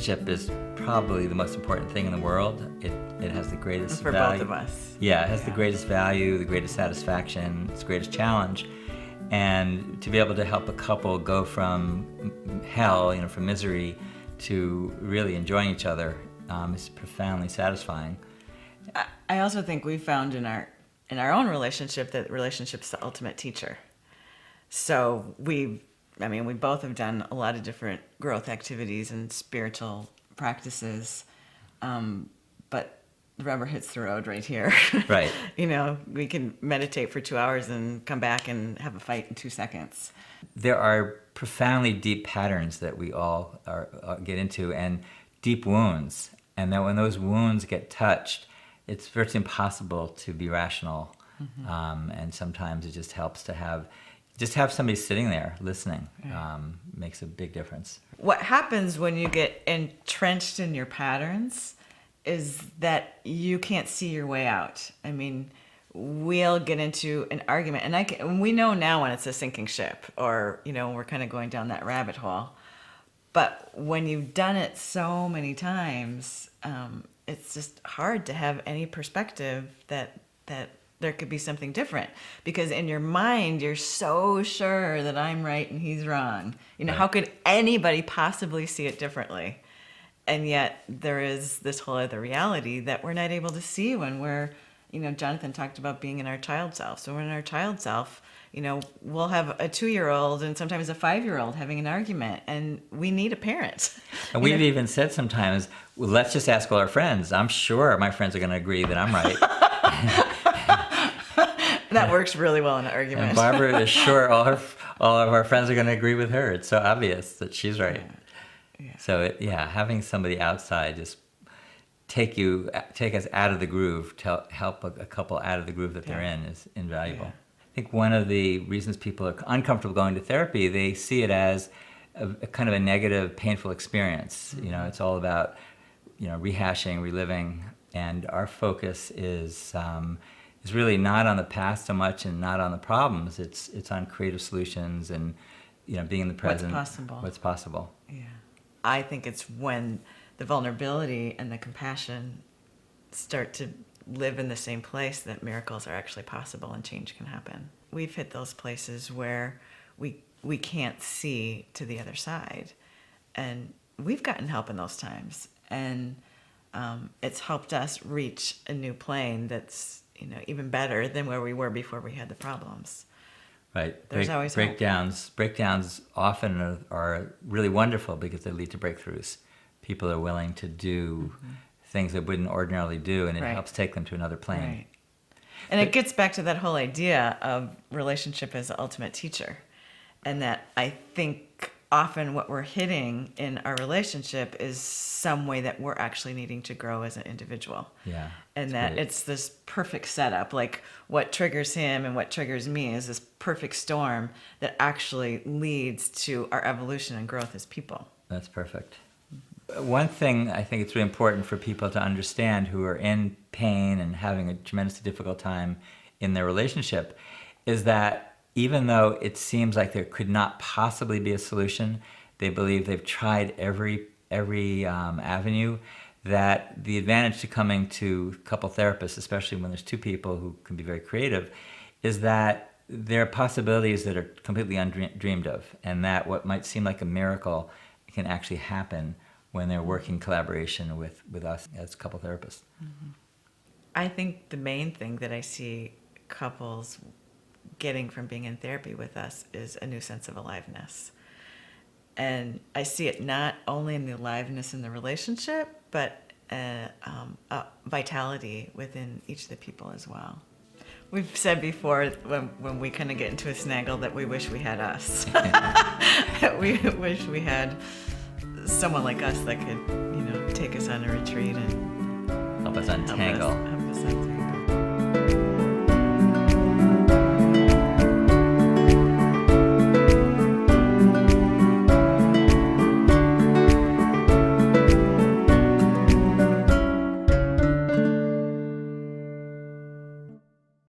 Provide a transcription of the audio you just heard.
relationship is probably the most important thing in the world. It has the greatest For value. both of us. Yeah, it has the greatest value, the greatest satisfaction, its greatest challenge. And to be able to help a couple go from hell, from misery, to really enjoying each other is profoundly satisfying. I also think we found in our own relationship that relationship's the ultimate teacher. So we both have done a lot of different growth activities and spiritual practices, but the rubber hits the road right here. Right. We can meditate for 2 hours and come back and have a fight in 2 seconds. There are profoundly deep patterns that we all get into, and deep wounds. And that when those wounds get touched, it's virtually impossible to be rational. Mm-hmm. And sometimes it just helps to have somebody sitting there listening. Makes a big difference. What happens when you get entrenched in your patterns is that you can't see your way out. I mean, we'll get into an argument, and we know now when it's a sinking ship, or we're kind of going down that rabbit hole. But when you've done it so many times, it's just hard to have any perspective that there could be something different, because in your mind you're so sure that I'm right and he's wrong. Right. How could anybody possibly see it differently? And yet there is this whole other reality that we're not able to see when we're, Jonathan talked about being in our child self. So we're in our child self, we'll have a 2-year-old and sometimes a 5-year-old having an argument, and we need a parent. And we've even said sometimes, well, let's just ask all our friends. I'm sure my friends are going to agree that I'm right. That works really well in an argument. And Barbara is sure all of our friends are going to agree with her. It's so obvious that she's right. Yeah. So having somebody outside just take us out of the groove, to help a couple out of the groove that they're in is invaluable. Yeah. I think one of the reasons people are uncomfortable going to therapy, they see it as a kind of a negative, painful experience. Mm-hmm. It's all about rehashing, reliving, and our focus is really not on the past so much and not on the problems. It's on creative solutions and being in the present. What's possible. Yeah, I think it's when the vulnerability and the compassion start to live in the same place that miracles are actually possible and change can happen. We've hit those places where we can't see to the other side, and we've gotten help in those times, and it's helped us reach a new plane that's even better than where we were before we had the problems. Right. There's always breakdowns. Breakdowns often are really wonderful because they lead to breakthroughs. People are willing to do things they wouldn't ordinarily do, and it helps take them to another plane. Right. And it gets back to that whole idea of relationship as the ultimate teacher, and that I think often what we're hitting in our relationship is some way that we're actually needing to grow as an individual. Yeah. And that it's this perfect setup, like what triggers him and what triggers me is this perfect storm that actually leads to our evolution and growth as people. That's perfect. One thing I think it's really important for people to understand who are in pain and having a tremendously difficult time in their relationship is that even though it seems like there could not possibly be a solution, they believe they've tried every avenue, that the advantage to coming to couple therapists, especially when there's two people who can be very creative, is that there are possibilities that are completely undreamed of, and that what might seem like a miracle can actually happen when they're working collaboration with us as couple therapists. Mm-hmm. I think the main thing that I see couples getting from being in therapy with us is a new sense of aliveness. And I see it not only in the aliveness in the relationship, but vitality within each of the people as well. We've said before when we kind of get into a snaggle that we wish we had us. We wish we had someone like us that could, take us on a retreat and Help us untangle.